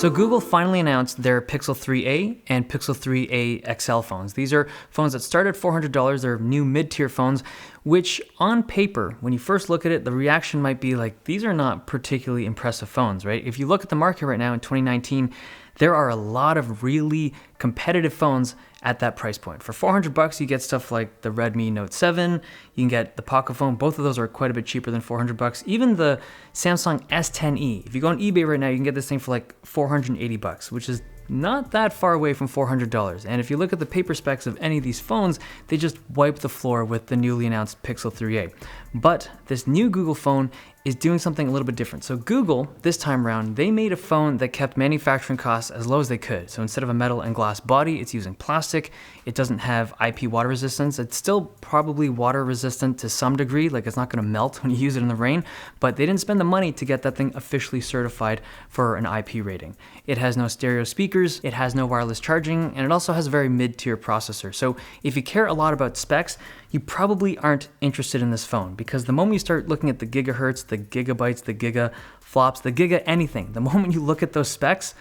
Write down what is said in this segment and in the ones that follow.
So Google finally announced their Pixel 3a and Pixel 3a XL phones. These are phones that start at $400. They're new mid-tier phones, which on paper, when you first look at it, the reaction might be like, these are not particularly impressive phones, right? If you look at the market right now in 2019, there are a lot of really competitive phones at that price point. For $400, you get stuff like the Redmi Note 7, you can get the Pocket Phone. Both of those are quite a bit cheaper than $400. Even the Samsung S10e, if you go on eBay right now, you can get this thing for like $480, which is not that far away from $400. And if you look at the paper specs of any of these phones, they just wipe the floor with the newly announced Pixel 3a. But this new Google phone is doing something a little bit different. So Google, this time around, they made a phone that kept manufacturing costs as low as they could. So instead of a metal and glass body, it's using plastic. It doesn't have IP water resistance. It's still probably water resistant to some degree, like it's not gonna melt when you use it in the rain, but they didn't spend the money to get that thing officially certified for an IP rating. It has no stereo speakers, it has no wireless charging, and it also has a very mid-tier processor. So if you care a lot about specs, you probably aren't interested in this phone, because the moment you start looking at the gigahertz, the gigabytes, the gigaflops, the giga anything, the moment you look at those specs,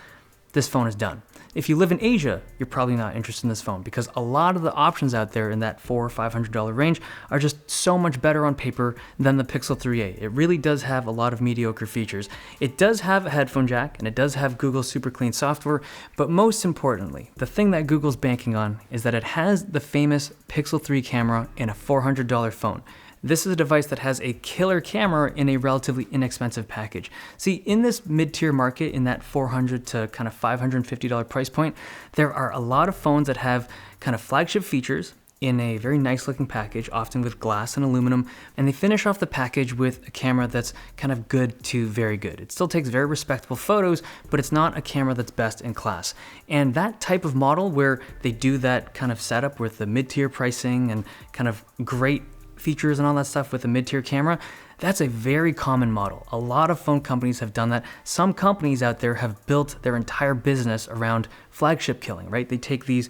this phone is done. If you live in Asia, you're probably not interested in this phone, because a lot of the options out there in that $400 or $500 range are just so much better on paper than the Pixel 3a. It really does have a lot of mediocre features. It does have a headphone jack, and it does have Google's super clean software, but most importantly, the thing that Google's banking on is that it has the famous Pixel 3 camera in a $400 phone. This is a device that has a killer camera in a relatively inexpensive package. See, in this mid-tier market, in that $400 to kind of $550 price point, there are a lot of phones that have kind of flagship features in a very nice looking package, often with glass and aluminum, and they finish off the package with a camera that's kind of good to very good. It still takes very respectable photos, but it's not a camera that's best in class. And that type of model where they do that kind of setup with the mid-tier pricing and kind of great features and all that stuff with a mid-tier camera, that's a very common model. A lot of phone companies have done that. Some companies out there have built their entire business around flagship killing, right? They take these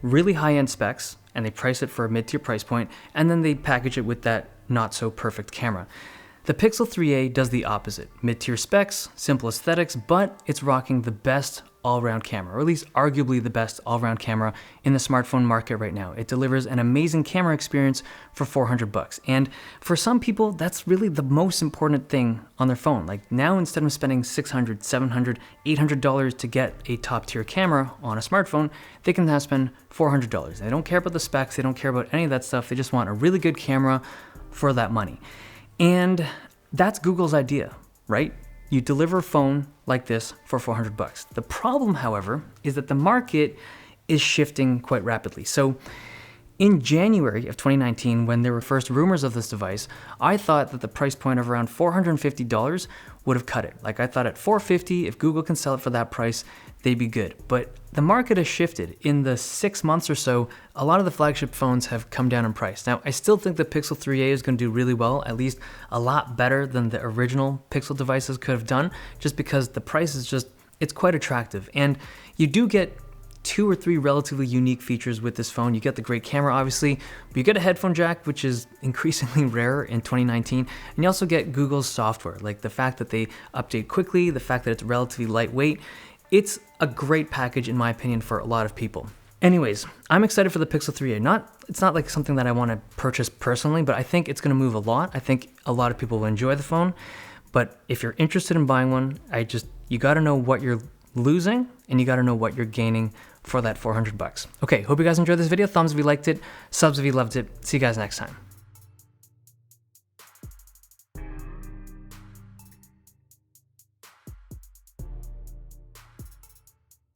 really high-end specs and they price it for a mid-tier price point, and then they package it with that not so perfect camera. The Pixel 3a does the opposite. Mid-tier specs, simple aesthetics, but it's rocking the best all-around camera, or at least arguably the best all-around camera in the smartphone market right now. It delivers an amazing camera experience for $400. And for some people, that's really the most important thing on their phone. Like now, instead of spending $600, $700, $800 to get a top-tier camera on a smartphone, they can now spend $400. They don't care about the specs, they don't care about any of that stuff, they just want a really good camera for that money. And that's Google's idea, right? You deliver a phone like this for $400. The problem, however, is that the market is shifting quite rapidly. So in January of 2019, when there were first rumors of this device, I thought that the price point of around $450 would have cut it. Like I thought at $450, if Google can sell it for that price, they'd be good. But the market has shifted. In the 6 months or so, a lot of the flagship phones have come down in price. Now, I still think the Pixel 3a is going to do really well, at least a lot better than the original Pixel devices could have done, just because the price is just, it's quite attractive. And you do get 2 or 3 relatively unique features with this phone. You get the great camera, obviously, but you get a headphone jack, which is increasingly rare in 2019. And you also get Google's software, like the fact that they update quickly, the fact that it's relatively lightweight. It's a great package, in my opinion, for a lot of people. Anyways, I'm excited for the Pixel 3a. It's not like something that I want to purchase personally, but I think it's going to move a lot. I think a lot of people will enjoy the phone. But if you're interested in buying one, you got to know what you're losing and you got to know what you're gaining for that $400. Okay, hope you guys enjoyed this video. Thumbs if you liked it, subs if you loved it. See you guys next time.